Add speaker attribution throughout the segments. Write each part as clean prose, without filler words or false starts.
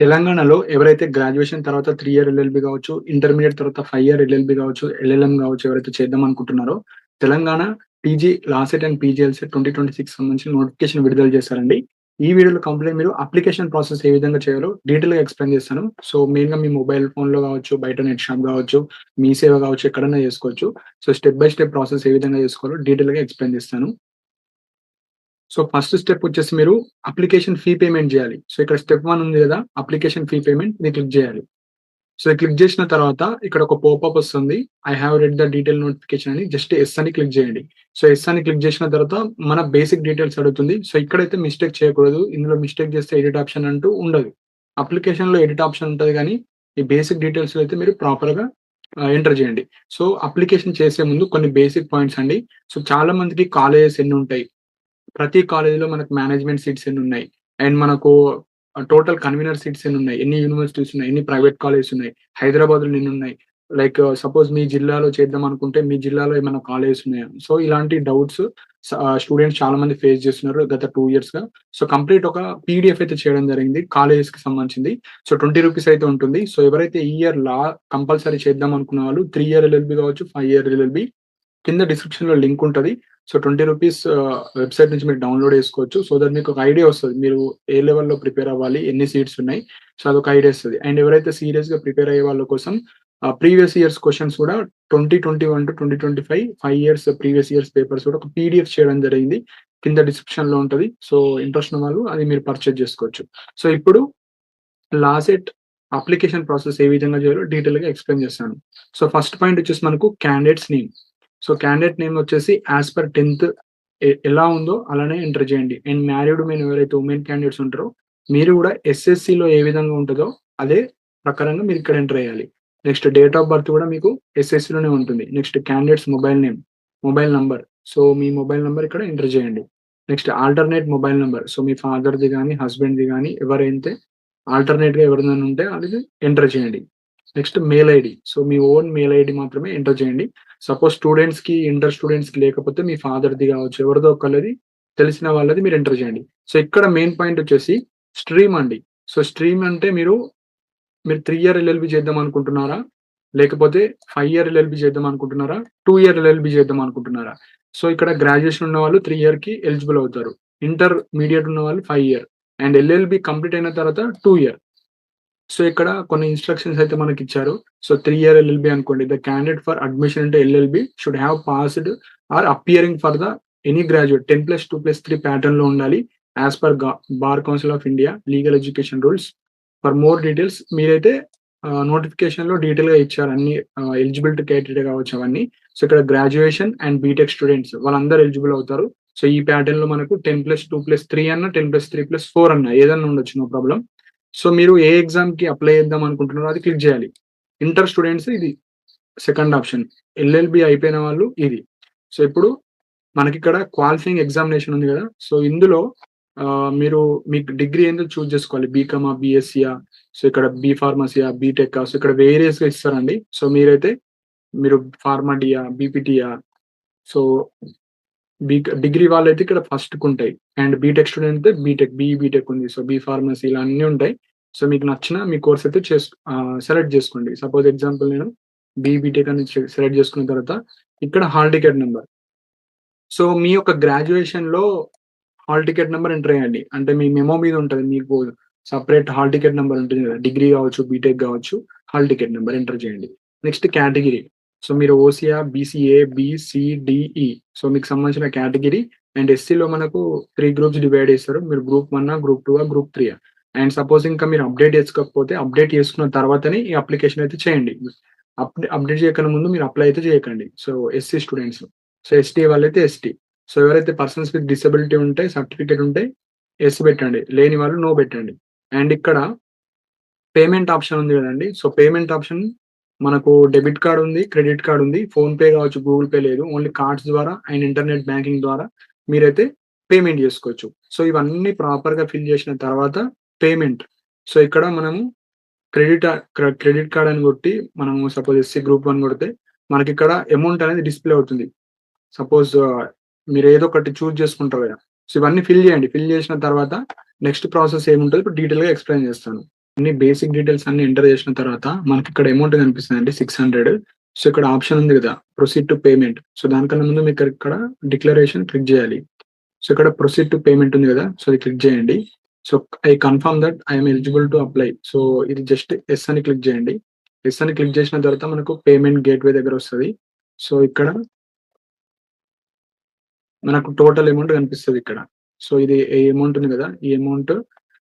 Speaker 1: తెలంగాణలో ఎవరైతే గ్రాడ్యుయేషన్ తర్వాత 3 ఇయర్ ఎల్ఎల్‌బి గావచ్చు, ఇంటర్మీడియేట్ తర్వాత 5 ఇయర్ ఎల్ఎల్‌బి గావచ్చు, ఎల్ఎల్ఎం గావచ్చు ఎవరైతే చేద్దాం అనుకుంటున్నారో, తెలంగాణ పీజీ లాసెట్ అండ్ పీజీఎల్‌సెట్ 2026 సంబంధించిన నోటిఫికేషన్ విడుదల చేశారండి. ఈ వీడియోలో కంప్లీట్ మీరు అప్లికేషన్ ప్రాసెస్ ఏ విధంగా చేయాలో డీటెయిల్‌గా ఎక్స్‌ప్లెయిన్ చేస్తాను. సో, మెయిన్‌గా మీ మొబైల్ ఫోన్‌లో గావచ్చు, బయట నెట్ షాప్ గావచ్చు, మీ సేవ గావచ్చు, ఎక్కడైనా చేసుకోవచ్చు. So, step by step process ఏ విధంగా చేసుకోవాలో డీటెయిల్‌గా ఎక్స్‌ప్లెయిన్ చేస్తాను. సో, ఫస్ట్ స్టెప్ వచ్చేసి మీరు అప్లికేషన్ ఫీ పేమెంట్ జేయాలి. సో, ఇక్కడ స్టెప్ 1 ఉంది గదా! అప్లికేషన్ ఫీ పేమెంట్ ఇది క్లిక్ జేయాలి. సో, క్లిక్ జేసిన తర్వాత ఇక్కడ ఒక పాపప్ వస్తుంది. I have read the detail notification అని జస్ట్ యెస్ అని క్లిక్ జేయండి. సో, యెస్ అని క్లిక్ జేసిన తర్వాత మన బేసిక్ డీటెయిల్స్ అడుగుతుంది. సో, ఇక్కడైతే మిస్టేక్ చేయకూడదు. ఇందులో మిస్టేక్ చేస్తే ఎడిట్ ఆప్షన్ అంటూ ఉండదు. అప్లికేషన్‌లో ఎడిట్ ఆప్షన్ ఉంటది గానీ, ఈ బేసిక్ డీటెయిల్స్‌లో అయితే మీరు ప్రాపర్‌గా ఎంటర్ జేయండి. సో, అప్లికేషన్ చేసే ముందు కొన్ని బేసిక్ పాయింట్స్ అండి. సో, చాలా మందికి కాలేజెస్ ఎన్నుంటాయి. ప్రతి కాలేజ్‌లో మనకు మేనేజ్‌మెంట్ సీట్స్ ఎన్నున్నాయి? అండ్ మనకు టోటల్ కన్వీనర్ సీట్స్ ఎన్నున్నాయి? ఎన్ని యూనివర్సిటీస్ ఉన్నాయి? ఎన్ని ప్రైవేట్ కాలేజెస్ ఉన్నాయి? హైదరాబాద్‌లో ఎన్నున్నాయి? లైక్ సపోజ్ మీ జిల్లాలో చేద్దాం అనుకుంటే, మీ జిల్లాలో ఏమైనా కాలేజెస్ ఉన్నాయా? సో, ఇలాంటి డౌట్స్ స్టూడెంట్స్ చాలా మంది ఫేస్ చేస్తున్నారు గత 2 ఇయర్స్‌గా. సో, కంప్లీట్ ఒక పీడీఎఫ్ అయితే చేయడం జరిగింది. కాలేజెస్‌కి సంబంధించింది. సో, ₹20 అయితే ఉంటుంది. సో, ఎవరైతే ఈ ఇయర్ కంపల్సరీ చేద్దాం అనుకున్న వాళ్ళు 3 ఇయర్ ఎల్ఎల్‌బి కావచ్చు, 5 ఇయర్ ఎల్ఎల్‌బి కింద డిస్క్రిప్షన్‌లో లింక్ ఉంటది. సో, ₹20 వెబ్‌సైట్ నుంచి మీరు డౌన్‌లోడ్ చేసుకోవచ్చు. సో దట్ మీకు ఒక ఐడియా వస్తది. మీరు ఏ లెవెల్‌లో ప్రిపేర్ అవ్వాలి? ఎన్ని సీట్స్ ఉన్నాయి? సో, అదొక ఐడియా ఇస్తది. అండ్ ఎవరైతే సీరియస్‌గా ప్రిపేర్ అయ్యే వాళ్ళ కోసం ప్రీవియస్ ఇయర్స్ క్వెషన్స్ కూడా 2021-2025 5 ఇయర్స్ ప్రీవియస్ ఇయర్స్ పేపర్స్ కూడా ఒక పీడీఎఫ్ చేయడం జరిగింది. కింద డిస్క్రిప్షన్‌లో ఉంటది. సో, ఇంట్రెస్ట్ ఉన్న వాళ్ళు అది మీరు పర్చేజ్ చేసుకోవచ్చు. సో, ఇప్పుడు లాసెట్ అప్లికేషన్ ప్రాసెస్ ఏ విధంగా చేయాలో డీటెయిల్‌గా ఎక్స్‌ప్లెయిన్ చేస్తాను. సో, ఫస్ట్ పాయింట్ వచ్చేసి మనకు candidates name. So, candidate name వచ్చేసి యాస్ పర్ 10థ్ ఎలా ఉందో అలానే ఎంటర్ చేయండి. అండ్ మ్యారీడ్ మెన్ ఎవరైతే ఉమెన్ క్యాండిడేట్స్ ఉంటారో, మీరు కూడా ఎస్ఎస్‌సిలో ఏ విధంగా ఉంటదో అదే ప్రకారంగా మీరు ఇక్కడ ఎంటర్ చేయాలి. నెక్స్ట్ డేట్ ఆఫ్ బర్త్ కూడా మీకు ఎస్ఎస్‌సిలోనే ఉంటుంది. Next candidates mobile name, mobile number. So, మీ మొబైల్ నంబర్ ఇక్కడ ఎంటర్ చేయండి. Next alternate mobile number. So, మీ ఫాదర్‌ది గాని, హస్బెండ్‌ది గాని ఎవరైతే ఆల్టర్‌నేట్‌గా ఎవరిదైనా ఉంటే అది ఎంటర్ చేయండి. Next mail ID. సో, మీ ఓన్ మెయిల్ ఐడీ మాత్రమే ఎంటర్ చేయండి. సపోజ్ స్టూడెంట్స్‌కి, ఇంటర్ స్టూడెంట్స్‌కి లేకపోతే మీ ఫాదర్‌ది గావచ్చు, ఎవరిదో ఒకళ్ళది తెలిసిన వాళ్ళది మీరు ఎంటర్ చేయండి. సో, ఇక్కడ మెయిన్ పాయింట్ వచ్చేసి స్ట్రీమ్ అండి. సో, స్ట్రీమ్ అంటే మీరు 3 ఇయర్ ఎల్ఎల్‌బి చేద్దాం అనుకుంటున్నారా? లేకపోతే 5 ఇయర్ ఎల్ఎల్‌బి చేద్దాం అనుకుంటున్నారా? 2 ఇయర్ ఎల్ఎల్‌బి చేద్దాం అనుకుంటున్నారా? సో, ఇక్కడ గ్రాడ్యుయేషన్ ఉన్నవాళ్ళు 3 ఇయర్‌కి ఎలిజిబుల్ అవుతారు. ఇంటర్మీడియేట్ ఉన్నవాళ్ళు 5 ఇయర్ అండ్ ఎల్ఎల్‌బి కంప్లీట్ అయిన తర్వాత 2 ఇయర్. సో, ఇక్కడ కొన్ని ఇన్‌స్ట్రక్షన్స్ అయితే మనకిచ్చారు. సో, 3 ఇయర్ ఎల్ఎల్‌బి అనుకోండి. The candidate for admission into LLB should have passed or appearing for the any graduate 10+2+3 ప్యాటర్న్‌లో ఉండాలి. As per bar council of India legal education rules. For more details మీరైతే నోటిఫికేషన్‌లో డీటెయిల్‌గా ఇచ్చారు అన్ని ఎలిజిబిలిటీ క్రైటీరియా కావచ్చు అవన్నీ. సో, ఇక్కడ గ్రాడ్యుయేషన్ అండ్ బీటెక్ స్టూడెంట్స్ వాళ్ళందరూ ఎలిజిబుల్ అవుతారు. సో, ఈ ప్యాటర్న్‌లో మనకు 10+2+3 అన్నా, 10+3+4 అన్నా ఏదన్నా ఉండొచ్చు. No problem. సో, మీరు ఏ ఎగ్జామ్‌కి అప్లై చేద్దాం అనుకుంటున్నారో అది క్లిక్ చేయాలి. ఇంటర్ స్టూడెంట్స్ ఇది సెకండ్ ఆప్షన్. ఎల్ఎల్‌బి అయిపోయిన వాళ్ళు ఇది. సో, ఇప్పుడు మనకిక్కడ క్వాలిఫైయింగ్ ఎగ్జామినేషన్ ఉంది గదా! సో, ఇందులో మీరు మీకు డిగ్రీ ఏందో చూజ్ చేసుకోవాలి. బీకామా, బీఎస్సీయా, సో, ఇక్కడ బీ ఫార్మసీయా, బీటెకా, సో, ఇక్కడ వేరియస్‌గా ఇస్తారండి. సో, మీరు ఫార్మా డీయా, బీపీటీయా, సో, డిగ్రీ వాళ్ళైతే ఇక్కడ ఫస్ట్‌కుంటాయి. అండ్ బీటెక్ స్టూడెంట్ అయితే బీటెక్ ఉంది. సో, బీ ఫార్మసీ ఇలా అన్నీ ఉంటాయి. సో, మీకు నచ్చిన మీ కోర్స్ అయితే సెలెక్ట్ జేసుకోండి. సపోజ్ ఎగ్జాంపుల్ నేను బీటెక్ అని సెలెక్ట్ చేసుకున్న తర్వాత ఇక్కడ హాల్ టికెట్ నంబర్. సో, మీ యొక్క గ్రాడ్యుయేషన్‌లో హాల్ టికెట్ నంబర్ ఎంటర్ చేయండి. అంటే మీ మెమో మీద ఉంటది. మీకు సెపరేట్ హాల్ టికెట్ నంబర్ ఉంటుంది గదా! డిగ్రీ గావచ్చు, బీటెక్ గావచ్చు, హాల్ టికెట్ నంబర్ ఎంటర్ చేయండి. Next category. సో, మీరు ఓసీయా, బీసీఏ, బీ, సి, డి, ఈ. సో, మీకు సంబంధించిన కేటగిరీ అండ్ ఎస్సీలో మనకు 3 గ్రూప్స్ డివైడ్ చేస్తారు. మీరు group 1 group 2 group 3 and suppose ఇంకా మీరు అప్డేట్ చేసుకోకపోతే అప్డేట్ చేసుకున్న తర్వాతనే ఈ అప్లికేషన్ అయితే చేయండి. అప్డేట్ చేయకన్నా ముందు మీరు అప్లై అయితే చేయకండి. So, SC students. So, ST వాళ్ళైతే ఎస్టీ. సో, ఎవరైతే పర్సన్స్ విత్ డిసబిలిటీ ఉంటే సర్టిఫికేట్ ఉంటే యెస్ పెట్టండి. లేని వాళ్ళు నో పెట్టండి. అండ్ ఇక్కడ పేమెంట్ ఆప్షన్ ఉంది గదండీ! సో, పేమెంట్ ఆప్షన్ మనకు డెబిట్ కార్డ్ ఉంది, క్రెడిట్ కార్డ్ ఉంది. ఫోన్‌పే గావచ్చు, గూగుల్ పే లేదు. ఓన్లీ కార్డ్స్ ద్వారా అండ్ ఇంటర్నెట్ బ్యాంకింగ్ ద్వారా మీరైతే పేమెంట్ జేసుకోవచ్చు. సో, ఇవన్నీ ప్రాపర్‌గా ఫిల్ జేసిన తర్వాత పేమెంట్. సో, ఇక్కడ మనము క్రెడిట్ కార్డ్ అని కొట్టి మనము సపోజ్ ఎస్సీ గ్రూప్ 1 కొడితే మనకిక్కడ అమౌంట్ అనేది డిస్‌ప్లే అవుతుంది. సపోజ్ మీరేదో ఒకటి చూజ్ చేసుకుంటారు గదా! సో, ఇవన్నీ ఫిల్ జేయండి. ఫిల్ జేసిన తర్వాత నెక్స్ట్ ప్రాసెస్ ఏముంటదో ఇప్పుడు డీటెయిల్‌గా ఎక్స్‌ప్లెయిన్ జేస్తాను. అన్ని బేసిక్ డీటెయిల్స్ అన్ని ఎంటర్ చేసిన తర్వాత మనకిక్కడ అమౌంట్ కనిపిస్తదండి 600. సో, ఇక్కడ ఆప్షన్ ఉంది గదా! Proceed to payment. సో, దానికన్నా ముందు మీకిక్కడ డిక్లరేషన్ క్లిక్ జేయాలి. సో, ఇక్కడ ప్రొసీడ్ టు పేమెంట్ ఉంది గదా! సో, అది క్లిక్ జేయండి. So, I confirm that I am eligible to apply. So, ఇది జస్ట్ యెస్ అని క్లిక్ జేయండి. యెస్ అని క్లిక్ జేసిన తర్వాత మనకు పేమెంట్ గేట్‌వే దగ్గరొస్తది. సో, ఇక్కడ మనకు టోటల్ అమౌంట్ కనిపిస్తదిక్కడ. సో, ఇది ఈ అమౌంట్ ఉంది గదా! ఈ అమౌంట్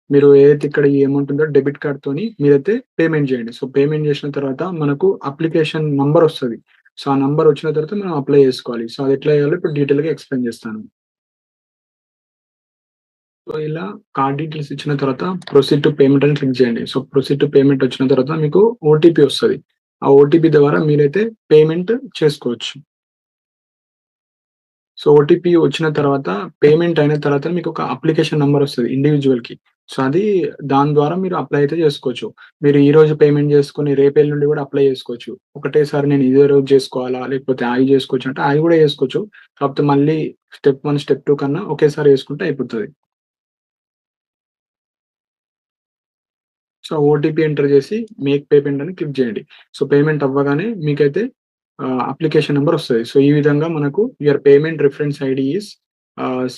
Speaker 1: మీరు ఏదైతే ఇక్కడ ఈ అమౌంట్ ఉందో డెబిట్ కార్డ్‌తోని మీరైతే పేమెంట్ జేయండి. సో, పేమెంట్ జేసిన తర్వాత మనకు అప్లికేషన్ నంబర్ ఒస్తది. సో, ఆ నంబర్ వచ్చిన తర్వాత మనం అప్లై జేసుకోవాలి. సో, అది ఎట్లా చేయాలో ఇప్పుడు డీటెయిల్‌గా ఎక్స్‌ప్లెయిన్ జేస్తాను. సో, ఇలా కార్డ్ డీటెయిల్స్ ఇచ్చిన తర్వాత ప్రొసీడ్ టు పేమెంట్ అని క్లిక్ చేయండి. సో, ప్రొసీడ్ టు పేమెంట్ వచ్చిన తర్వాత మీకు ఓటీపీ వస్తది. ఆ ఓటీపీ ద్వారా మీరైతే పేమెంట్ చేసుకోవచ్చు. సో, ఓటీపీ వచ్చిన తర్వాత పేమెంట్ అయిన తర్వాత మీకొక అప్లికేషన్ నంబర్ వస్తది ఇండివిడ్యువల్‌కి. సో, అది దాని ద్వారా మీరు అప్లై అయితే చేసుకోవచ్చు. మీరు ఈరోజు పేమెంట్ చేసుకొని రేపు ఎల్లుండి కూడా అప్లై చేసుకోవచ్చు. ఒకటేసారి నేను ఇదే రోజు చేసుకోవాలా? లేకపోతే ఆగి చేసుకోవచ్చు అంటే అయి కూడా చేసుకోవచ్చు. కాకపోతే మళ్ళీ స్టెప్ 1, స్టెప్ 2 కన్నా ఒకేసారి చేసుకుంటే అయిపోతది. సో, ఓటీపీ ఎంటర్ చేసి మేక్ పేమెంట్ అని క్లిక్ చేయండి. సో, పేమెంట్ అవ్వగానే మీకైతే అప్లికేషన్ నంబర్ వస్తది. సో, ఈ విధంగా మనకు your payment reference ID is స్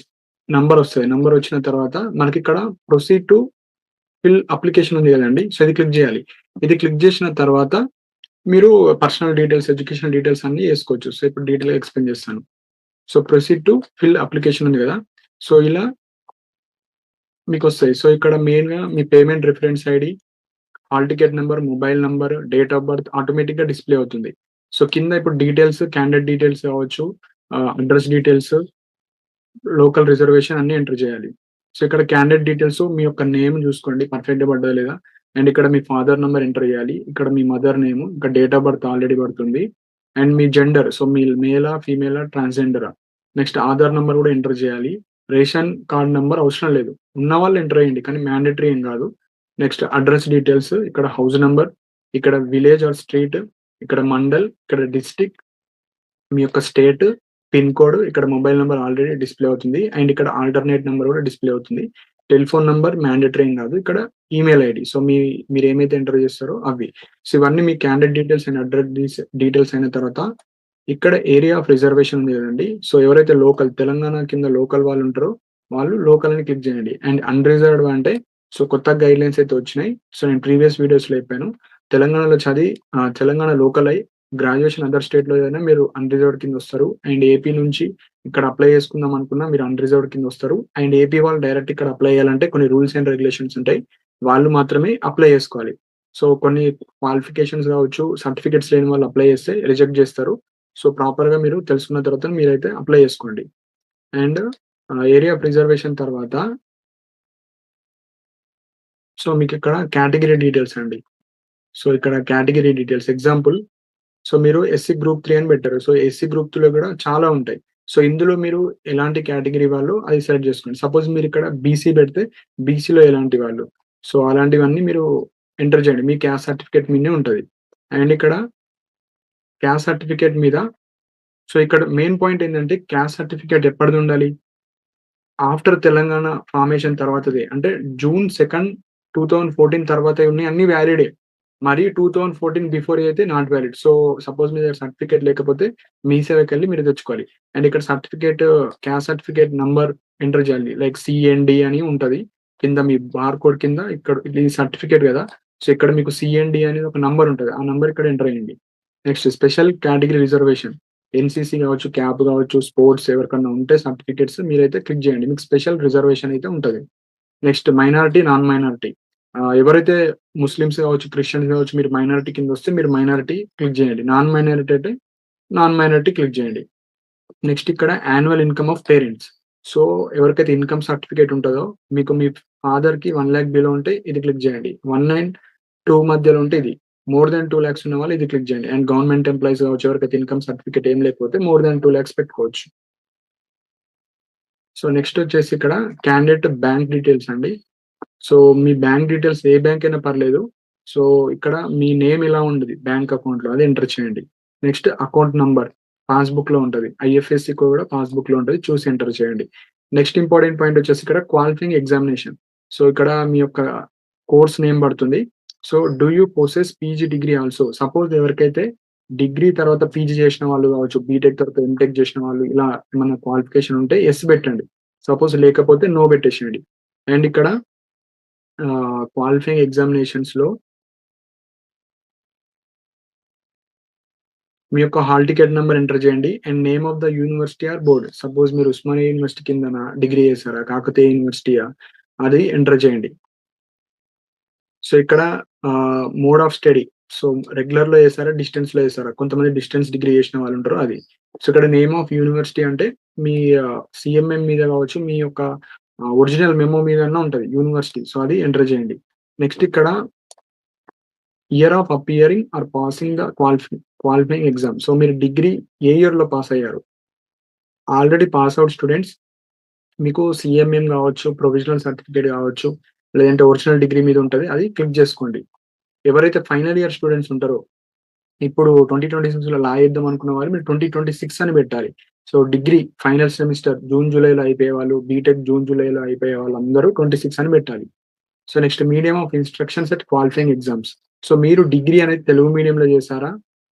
Speaker 1: నంబర్ వస్తది. నంబర్ వచ్చిన తర్వాత మనకిక్కడ ప్రొసీడ్ టు ఫిల్ అప్లికేషన్ ఉంది కదండీ! సో, ఇది క్లిక్ చేయాలి. ఇది క్లిక్ చేసిన తర్వాత మీరు పర్సనల్ డీటెయిల్స్, ఎడ్యుకేషనల్ డీటెయిల్స్ అన్నీ ఏసుకోవచ్చు. సో, ఇప్పుడు డీటెయిల్‌గా ఎక్స్‌ప్లెయిన్ చేస్తాను. So, proceed to fill application ఉంది కదా! సో, ఇలా మీకొస్తాయి. సో, ఇక్కడ మెయిన్‌గా మీ payment reference ID, hall ticket number, mobile number, date of birth ఆటోమేటిక్‌గా డిస్‌ప్లే అవుతుంది. సో, కింద ఇప్పుడు డీటెయిల్స్, క్యాండిడేట్ డీటెయిల్స్ కావచ్చు, అడ్రెస్ డీటెయిల్స్, లోకల్ రిజర్వేషన్ అన్నీ ఎంటర్ చేయాలి. సో, ఇక్కడ క్యాండిడేట్ డీటెయిల్స్ మీ యొక్క నేమ్ చూసుకోండి పర్ఫెక్ట్‌గా పడ్డదా లేదా? అండ్ ఇక్కడ మీ ఫాదర్ నంబర్ ఎంటర్ చేయాలి. ఇక్కడ మీ మదర్ నేమ్, ఇక్కడ డేట్ ఆఫ్ బర్త్ ఆల్రెడీ పడుతుంది. అండ్ మీ జెండర్ సో, మీ మేలా, ఫీమేలా, ట్రాన్స్‌జెండరా? నెక్స్ట్ ఆధార్ నంబర్ కూడా ఎంటర్ చేయాలి. రేషన్ కార్డ్ నంబర్ అవసరం లేదు. ఉన్నవాళ్ళు ఎంటర్ చేయండి. కానీ మ్యాండేటరీ ఏం కాదు. నెక్స్ట్ అడ్రెస్ డీటెయిల్స్, ఇక్కడ హౌస్ నంబర్, ఇక్కడ విలేజ్ ఆర్ స్ట్రీట్, ఇక్కడ మండల్, ఇక్కడ డిస్ట్రిక్ట్, మీ యొక్క స్టేట్, పిన్ కోడ్, ఇక్కడ మొబైల్ నంబర్ ఆల్రెడీ డిస్‌ప్లే అవుతుంది. అండ్ ఇక్కడ ఆల్టర్‌నేట్ నంబర్ కూడా డిస్‌ప్లే అవుతుంది. టెలిఫోన్ నంబర్ మ్యాండేటరీ ఏం కాదు. ఇక్కడ ఈమెయిల్ ఐడీ. సో, మీరేమైతే ఎంటర్ చేస్తారో అవి. సో, ఇవన్నీ మీ candidate details and address details అయిన తర్వాత ఇక్కడ ఏరియా ఆఫ్ రిజర్వేషన్ ఉంది కదండీ! సో, ఎవరైతే లోకల్ తెలంగాణ కింద లోకల్ వాళ్ళు ఉంటారో వాళ్ళు లోకల్ అని క్లిక్ చేయండి. అండ్ అన్‌రిజర్వ్డ్ అంటే సో, కొత్త గైడ్‌లైన్స్ అయితే వచ్చినాయి. సో, నేను ప్రీవియస్ వీడియోస్‌లో చెప్పాను. తెలంగాణలో చదివి తెలంగాణ లోకల్ అయ్యి గ్రాడ్యుయేషన్ అదర్ స్టేట్‌లో ఏదైనా మీరు అన్‌రిజర్వ్డ్ కిందొస్తారు. అండ్ ఏపీ నుంచి ఇక్కడ అప్లై చేసుకుందాం అనుకున్నా మీరు అన్‌రిజర్వ్డ్ కిందొస్తారు. అండ్ ఏపీ వాళ్ళు డైరెక్ట్ ఇక్కడ అప్లై చేయాలంటే కొన్ని రూల్స్ అండ్ రెగ్యులేషన్స్ ఉంటాయి. వాళ్ళు మాత్రమే అప్లై చేసుకోవాలి. సో, కొన్ని క్వాలిఫికేషన్స్ కావచ్చు, సర్టిఫికేట్స్ లేని వాళ్ళు అప్లై చేస్తే రిజెక్ట్ చేస్తారు. సో, ప్రాపర్‌గా మీరు తెలుసుకున్న తర్వాత మీరైతే అప్లై చేసుకోండి. అండ్ ఏరియా ఆఫ్ రిజర్వేషన్ తర్వాత సో, మీకిక్కడ కేటగరీ డీటెయిల్స్ అండి. సో, ఇక్కడ కేటగరీ డీటెయిల్స్ ఎగ్జాంపుల్ సో, మీరు ఎస్సీ గ్రూప్ 3 అని పెట్టారు. సో, ఎస్సీ గ్రూప్ 3లో కూడా చాలా ఉంటాయి. సో, ఇందులో మీరు ఎలాంటి కేటగరీ వాళ్ళో అది సెలెక్ట్ చేసుకోండి. సపోజ్ మీరిక్కడ బీసీ పెడితే బీసీలో ఎలాంటి వాళ్ళు. సో, అలాంటివన్నీ మీరు ఎంటర్ చేయండి. మీ క్యాస్ట్ సర్టిఫికేట్ మీదనే ఉంటది. అండ్ ఇక్కడ క్యాస్ట్ సర్టిఫికేట్ మీద సో, ఇక్కడ మెయిన్ పాయింట్ ఏంటంటే క్యాస్ట్ సర్టిఫికేట్ ఎప్పటిదుండాలి? ఆఫ్టర్ తెలంగాణ ఫార్మేషన్ తర్వాతదే. అంటే జూన్ 2, 2014 తర్వాతయి ఉన్నయి అన్నీ వ్యాలిడే. మరి 2014 బిఫోర్ అయితే నాట్ వాలిడ్. సో, సపోజ్ మీ దగ్గర సర్టిఫికేట్ లేకపోతే మీ సేవకెళ్ళి మీరు తెచ్చుకోవాలి. అండ్ ఇక్కడ certificate caste certificate number enter చేయాలి. లైక్ సీఎన్‌డి అని ఉంటది. కింద మీ బార్‌కోడ్ కింద ఇక్కడ ఇది సర్టిఫికేట్ గదా! సో, ఇక్కడ మీకు సీఎన్‌డి అనేది ఒక నంబర్ ఉంటది. ఆ నంబర్ ఇక్కడ ఎంటర్ చేయండి. Next special category reservation. NCC గావచ్చు, క్యాప్ గావచ్చు, స్పోర్ట్స్ ఎవరికన్నా ఉంటే సర్టిఫికేట్స్ మీరైతే క్లిక్ జేయండి. మీకు స్పెషల్ రిజర్వేషన్ అయితే ఉంటది. Next minority, non minority. ఎవరైతే ముస్లిమ్స్ గావచ్చు, క్రిస్టియన్స్ గావచ్చు మీరు మైనారిటీ కిందొస్తే మీరు మైనారిటీ క్లిక్ జేయండి. నాన్ మైనారిటీ అయితే నాన్ మైనారిటీ క్లిక్ జేయండి. నెక్స్ట్ ఇక్కడ annual income of parents. So, ఎవరికైతే ఇన్‌కమ్ సర్టిఫికేట్ ఉంటదో మీకు మీ ఫాదర్‌కి 1,00,000 బిలో ఉంటే ఇది క్లిక్ జేయండి. 1,9,2 మధ్యలో ఉంటే ఇది. మోర్ థాన్ 2,00,000 ఉన్న వాళ్ళు ఇది క్లిక్ జేయండి. అండ్ గవర్నమెంట్ ఎంప్లాయీస్ గావచ్చు ఎవరికైతే ఇన్‌కమ్ సర్టిఫికేట్ ఏం లేకపోతే మోర్ థాన్ 2,00,000 పెట్టుకోవచ్చు. సో, నెక్స్ట్ వచ్చేసి ఇక్కడ క్యాండిడేట్ బ్యాంక్ డీటెయిల్స్ అండి. సో, మీ బ్యాంక్ డీటెయిల్స్ ఏ బ్యాంక్ అయినా పర్లేదు. సో, ఇక్కడ మీ నేమ్ ఎలా ఉంటది బ్యాంక్ అకౌంట్‌లో అది ఎంటర్ చేయండి. నెక్స్ట్ అకౌంట్ నంబర్ పాస్‌బుక్‌లో ఉంటది. ఐఎఫ్ఎస్‌సి కోడ్ కూడా పాస్‌బుక్‌లో ఉంటది. చూసి ఎంటర్ చేయండి. నెక్స్ట్ ఇంపార్టెంట్ పాయింట్ వచ్చేసి ఇక్కడ క్వాలిఫైయింగ్ ఎగ్జామినేషన్. సో, ఇక్కడ మీ యొక్క కోర్స్ నేమ్ పడుతుంది. So, do you possess PG degree also? Suppose ఎవరికైతే డిగ్రీ తర్వాత పీజీ చేసిన వాళ్ళు కావచ్చు, బీటెక్ తర్వాత ఎంటెక్ చేసిన వాళ్ళు ఇలా ఏమన్నా క్వాలిఫికేషన్ ఉంటే యెస్ పెట్టండి. సపోజ్ లేకపోతే నో పెట్టేసేయండి. అండ్ ఇక్కడ క్వాలిఫైయింగ్ ఎగ్జామినేషన్స్‌లో మీ యొక్క హాల్ టికెట్ నంబర్ ఎంటర్ చేయండి. And name of the university or board. Suppose మీరు ఉస్మానియా యూనివర్సిటీ కిందన డిగ్రీ చేసారా? కాకతీయ యూనివర్సిటీయా? అది ఎంటర్ చేయండి. సో, ఇక్కడ మోడ్ ఆఫ్ స్టడీ. సో, రెగ్యులర్‌లో చేసారా? డిస్టెన్స్‌లో చేసారా? కొంతమంది డిస్టెన్స్ డిగ్రీ చేసిన వాళ్ళుంటారు అది. సో, ఇక్కడ నేమ్ ఆఫ్ యూనివర్సిటీ అంటే మీ సీఎంఎం మీద కావచ్చు, మీ యొక్క ఒరిజినల్ మెమో మీదన్నా ఉంటది యూనివర్సిటీ. సో, అది ఎంటర్ చేయండి. నెక్స్ట్ ఇక్కడ year of appearing or passing the qualifying exam. So, మీరు డిగ్రీ ఏ ఇయర్‌లో పాస్ అయ్యారు? ఆల్రెడీ పాస్ ఔట్ స్టూడెంట్స్ మీకు సీఎంఎం గావచ్చు, ప్రొవిజనల్ సర్టిఫికేట్ గావచ్చు, లేదంటే ఒరిజినల్ డిగ్రీ మీద ఉంటది. అది క్లిక్ జేసుకోండి. ఎవరైతే ఫైనల్ ఇయర్ స్టూడెంట్స్ ఉంటారో, ఇప్పుడు 2026లో లా చేద్దాం అనుకున్న వాళ్ళు మీరు 2026 అని పెట్టాలి. So, degree final semester June, జూలైలో అయిపోయేవాళ్ళు, బీటెక్ జూన్, జూలైలో అయిపోయే వాళ్ళందరూ 26 అని పెట్టాలి. So, next medium of instructions at qualifying exams. So, మీరు డిగ్రీ అనేది తెలుగు మీడియంలో చేసారా?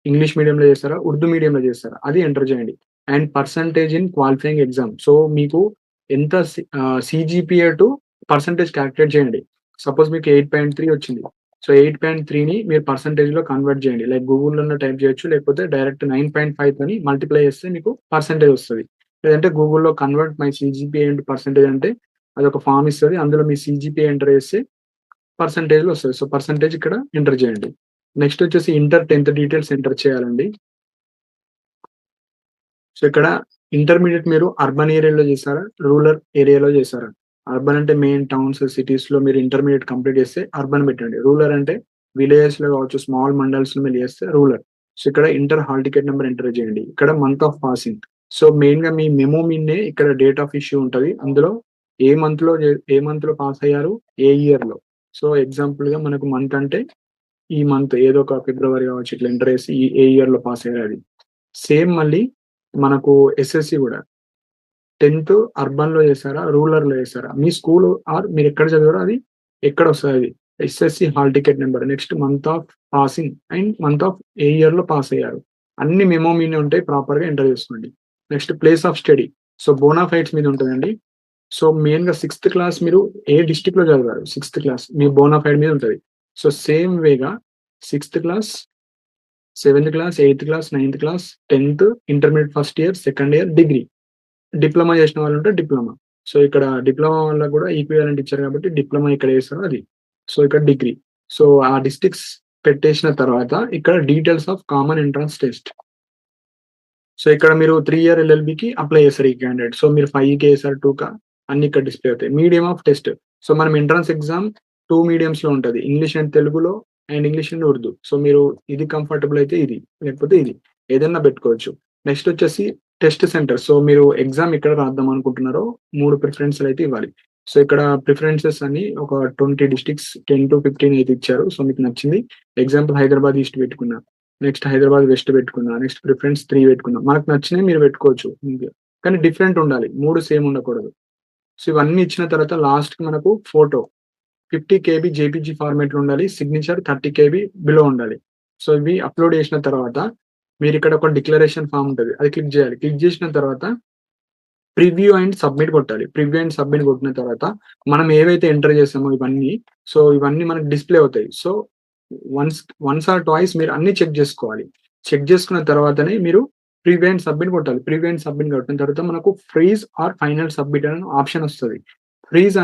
Speaker 1: ఇంగ్లీష్ మీడియంలో చేసారా? ఉర్దూ మీడియంలో చేసారా? అది ఎంటర్ చేయండి. And percentage in qualifying exam. So, మీకు ఎంత సీజీపీఏ టు పర్సెంటేజ్ కాలిక్యులేట్ చేయండి. సపోజ్ మీకు 8.3 వచ్చింది. సో, 8.3ని మీరు పర్సెంటేజ్‌లో కన్వర్ట్ చేయండి. లైక్ గూగుల్‌లోనే టైప్ చేయొచ్చు. లేకపోతే డైరెక్ట్ 9.5 తోని మల్టిప్లై చేస్తే మీకు పర్సెంటేజ్ వస్తది. లేదంటే గూగుల్‌లో convert my CGPA into percentage అంటే అదొక ఫార్మ్ ఇస్తది. అందులో మీ సీజీపీఏ ఎంటర్ చేస్తే పర్సెంటేజ్‌లో వస్తది. సో, పర్సెంటేజ్ ఇక్కడ ఎంటర్ చేయండి. నెక్స్ట్ వచ్చేసి ఇంటర్ 10థ్ డీటెయిల్స్ ఎంటర్ చేయాలండి. సో, ఇక్కడ ఇంటర్మీడియేట్ మీరు అర్బన్ ఏరియాలో చేసారా? రూరల్ ఏరియాలో చేసారా? అర్బన్ అంటే మెయిన్ టౌన్స్, సిటీస్‌లో మీరు ఇంటర్మీడియేట్ కంప్లీట్ చేస్తే అర్బన్ పెట్టండి. రూరల్ అంటే విలేజెస్‌లో కావచ్చు, స్మాల్ మండల్స్‌లో మీరు చేస్తే రూరల్. సో, ఇక్కడ inter hall ticket number enter చేయండి. ఇక్కడ మంత్ ఆఫ్ పాసింగ్. సో, మెయిన్‌గా మీ మెమో మీదనే ఇక్కడ డేట్ ఆఫ్ ఇష్యూ ఉంటది. అందులో ఏ మంత్‌లో పాస్ అయ్యారు? ఏ ఇయర్‌లో. సో, ఎగ్జాంపుల్‌గా మనకు మంత్ అంటే ఈ మంత్ ఏదో ఒక ఫిబ్రవరి కావచ్చు ఇట్లా ఎంటర్ చేసి ఏ ఇయర్‌లో పాస్ అయ్యారు అది. సేమ్ మళ్ళీ మనకు ఎస్ఎస్‌సి గూడా 10థ్ అర్బన్‌లో చేసారా? రూరల్‌లో చేసారా? మీ స్కూల్ ఆర్ మీరెక్కడ చదివారో అది ఎక్కడొస్తదది. SSC hall ticket number. Next month of passing and month of ఏ ఇయర్‌లో పాస్ అయ్యారు. అన్ని మెమో మీదనే ఉంటాయి. ప్రాపర్‌గా ఎంటర్ చేసుకోండి. Next place of study. So, బోనాఫైడ్స్ మీద ఉంటదండి. సో, మెయిన్‌గా 6థ్ క్లాస్ మీరు ఏ డిస్ట్రిక్ట్‌లో చదివారు? 6థ్ క్లాస్ మీ బోనాఫైడ్ మీద ఉంటది. సో, సేమ్ వేగా 6థ్ క్లాస్, 7థ్ క్లాస్, 8థ్ క్లాస్, 9థ్ క్లాస్, 10థ్, intermediate first year, second year, degree. Diploma చేసిన వాళ్ళుంటే డిప్లొమా. సో, ఇక్కడ డిప్లొమా వాళ్ళకి గూడా ఈక్వివాలెంట్ ఇచ్చారు కాబట్టి డిప్లొమా ఇక్కడ చేసారో అది. సో, ఇక్కడ డిగ్రీ. సో, ఆ డిస్ట్రిక్ట్స్ పెట్టేసిన తర్వాత ఇక్కడ details of common entrance test. So, ఇక్కడ మీరు 3 ఇయర్ ఎల్ఎల్‌బికి అప్లై చేస్తారు ఈ క్యాండిడేట్. సో, మీరు 5కి చేసారు, 2కా అన్ని ఇక్కడ డిస్‌ప్లే అవుతాయి. Medium of test. సో, మనం ఎంట్రన్స్ ఎగ్జామ్ 2 మీడియమ్స్‌లో ఉంటది. ఇంగ్లీష్ అండ్ తెలుగులో and English and Urdu. So, మీరు ఇది కంఫర్టబుల్ అయితే ఇది. లేకపోతే ఇది. ఏదన్నా పెట్టుకోవచ్చు. నెక్స్ట్ వచ్చేసి టెస్ట్ సెంటర్. సో, మీరు ఎగ్జామ్ ఎక్కడ రాద్దాం అనుకుంటున్నారో 3 ప్రిఫరెన్స్‌లయితే ఇవ్వాలి. సో, ఇక్కడ ప్రిఫరెన్సెస్ అన్ని ఒక 20 డిస్ట్రిక్ట్స్ 10-15 అయితే ఇచ్చారు. సో, మీకు నచ్చింది. ఎగ్జాంపుల్ హైదరాబాద్ ఈస్ట్ పెట్టుకున్నా. నెక్స్ట్ హైదరాబాద్ వెస్ట్ పెట్టుకున్నా. నెక్స్ట్ ప్రిఫరెన్స్ 3 పెట్టుకున్నా. మనకు నచ్చినవి మీరు పెట్టుకోవచ్చు. ఇంక కానీ డిఫరెంట్ ఉండాలి. 3 సేమ్ ఉండకూడదు. సో, ఇవన్నీ ఇచ్చిన తర్వాత లాస్ట్‌కి మనకు ఫోటో 50 కేబీ జేపీజీ ఫార్మాట్‌లో ఉండాలి. సిగ్నేచర్ 30 కేబీ బిలో ఉండాలి. సో, ఇవి అప్‌లోడ్ చేసిన తర్వాత మీరిక్కడ ఒక డిక్లరేషన్ ఫార్మ్ ఉంటది. అది క్లిక్ చేయాలి. క్లిక్ చేసిన తర్వాత ప్రివ్యూ అండ్ సబ్మిట్ కొట్టాలి. ప్రివ్యూ అండ్ సబ్మిట్ కొట్టిన తర్వాత మనం ఏవైతే ఎంటర్ చేసామో ఇవన్నీ, సో, ఇవన్నీ మనకు డిస్‌ప్లే అవుతాయి. సో, వన్స్ ఆర్ ట్వైస్ మీరు అన్నీ చెక్ జేసుకోవాలి. చెక్ జేసుకున్న తర్వాతనే మీరు ప్రివ్యూ అండ్ సబ్మిట్ కొట్టాలి. ప్రివ్యూ అండ్ సబ్మిట్ కొట్టిన తర్వాత మనకు ఫ్రీజ్ ఆర్ ఫైనల్ సబ్మిట్ అని ఆప్షన్ వస్తది. ఫ్రీజ్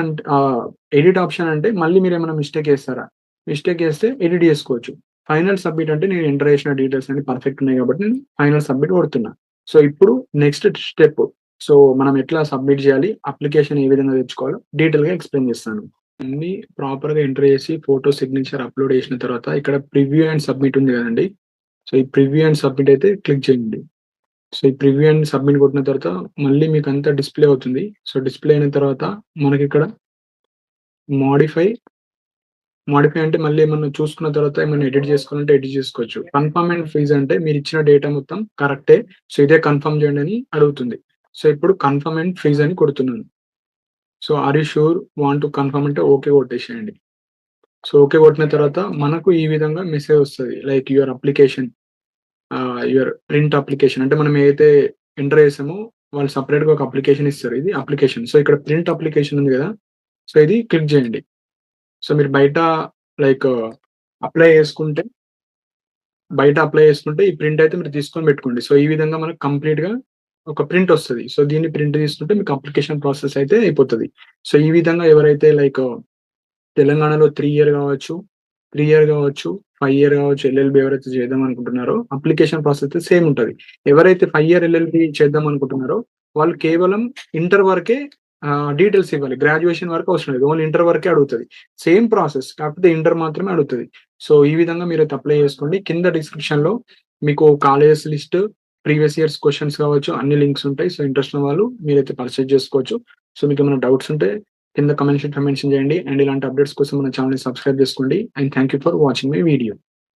Speaker 1: ఎడిట్ ఆప్షన్ అంటే మళ్ళీ మీరేమైనా మిస్టేక్ చేస్తారా? మిస్టేక్ చేస్తే ఎడిట్ చేసుకోవచ్చు. ఫైనల్ సబ్మిట్ అంటే నేను ఎంటర్ చేసిన డీటెయిల్స్ అన్ని పర్ఫెక్ట్ ఉన్నాయి కాబట్టి నేను ఫైనల్ సబ్మిట్ కొడుతున్నా. సో, ఇప్పుడు నెక్స్ట్ స్టెప్. సో, మనం ఎట్లా సబ్మిట్ చేయాలి? అప్లికేషన్ ఏ విధంగా తెచ్చుకోవాలో డీటెయిల్‌గా ఎక్స్‌ప్లెయిన్ చేస్తాను. అన్నీ ప్రాపర్‌గా ఎంటర్ చేసి ఫోటో సిగ్నేచర్ అప్‌లోడ్ చేసిన తర్వాత ఇక్కడ ప్రివ్యూ అండ్ సబ్మిట్ ఉంది కదండీ! సో, ఈ ప్రివ్యూ అండ్ సబ్మిట్ అయితే క్లిక్ చేయండి. సో, ఈ ప్రివ్యూ అండ్ సబ్మిట్ కొట్టిన తర్వాత మళ్ళీ మీకంతా డిస్‌ప్లే అవుతుంది. సో, డిస్‌ప్లే అయిన తర్వాత మనకిక్కడ మోడిఫై, మోడిఫై అంటే మళ్ళీ ఏమన్నా చూసుకున్న తర్వాత ఏమన్నా ఎడిట్ చేసుకోవాలంటే ఎడిట్ చేసుకోవచ్చు. కన్ఫర్మ్ అండ్ ఫ్రీజ్ అంటే మీరిచ్చిన డేటా మొత్తం కరెక్టే. సో, ఇదే కన్ఫర్మ్ చేయండి అని అడుగుతుంది. సో, ఇప్పుడు కన్ఫర్మ్ అండ్ ఫ్రీజ్ అని కొడుతున్నాను. So, are you sure want to confirm అంటే ఓకే కొట్టేసేయండి. సో ఓకే కొట్టిన తర్వాత మనకు ఈ విధంగా మెసేజ్ వస్తది. Like your application your print application అంటే మనం ఏదైతే ఎంటర్ చేసామో వాళ్ళు సెపరేట్‌గా ఒక అప్లికేషన్ ఇస్తారు. ఇది అప్లికేషన్. సో ఇక్కడ ప్రింట్ అప్లికేషన్ ఉంది గదా! సో ఇది క్లిక్ జేయండి. సో మీరు లైక్ అప్లై చేసుకుంటే అప్లై చేసుకుంటే ఈ ప్రింట్ అయితే మీరు తీసుకొని పెట్టుకోండి. సో ఈ విధంగా మనకు కంప్లీట్‌గా ఒక ప్రింట్ వస్తది. సో దీన్ని ప్రింట్ తీసుకుంటే మీకు అప్లికేషన్ ప్రాసెస్ అయితే అయిపోతది. సో ఈ విధంగా ఎవరైతే లైక్ తెలంగాణలో 3 ఇయర్ గావచ్చు, 5 ఇయర్ గావచ్చు ఎల్ఎల్‌బీ ఎవరైతే చేద్దాం అనుకుంటున్నారో అప్లికేషన్ ప్రాసెస్ అయితే సేమ్ ఉంటది. ఎవరైతే 5 ఇయర్ ఎల్ఎల్‌బీ చేద్దాం అనుకుంటున్నారో వాళ్ళు కేవలం ఇంటర్ వరకే డీటెయిల్స్ ఇవ్వాలి. గ్రాడ్యుయేషన్ వరకు అవసరం లేదు. ఓన్లీ ఇంటర్ వరకే అడుగుతది. సేమ్ ప్రాసెస్ కాకపోతే ఇంటర్ మాత్రమే అడుగుతది. సో ఈ విధంగా మీరైతే అప్లై చేసుకోండి. కింద డిస్క్రిప్షన్‌లో మీకు colleges list, previous years questions కావచ్చు అన్ని లింక్స్ ఉంటాయి. సో ఇంట్రెస్ట్ ఉన్న వాళ్ళు మీరైతే పర్చేజ్ చేసుకోవచ్చు. సో మీకేమైనా డౌట్స్ ఉంటే కింద కామెంట్ సెక్షన్‌లో మెన్షన్ చేయండి. అండ్ ఇలాంటి అప్డేట్స్ కోసం మన ఛానెల్‌ని సబ్స్క్రైబ్ చేసుకోండి. And thank you for watching my video.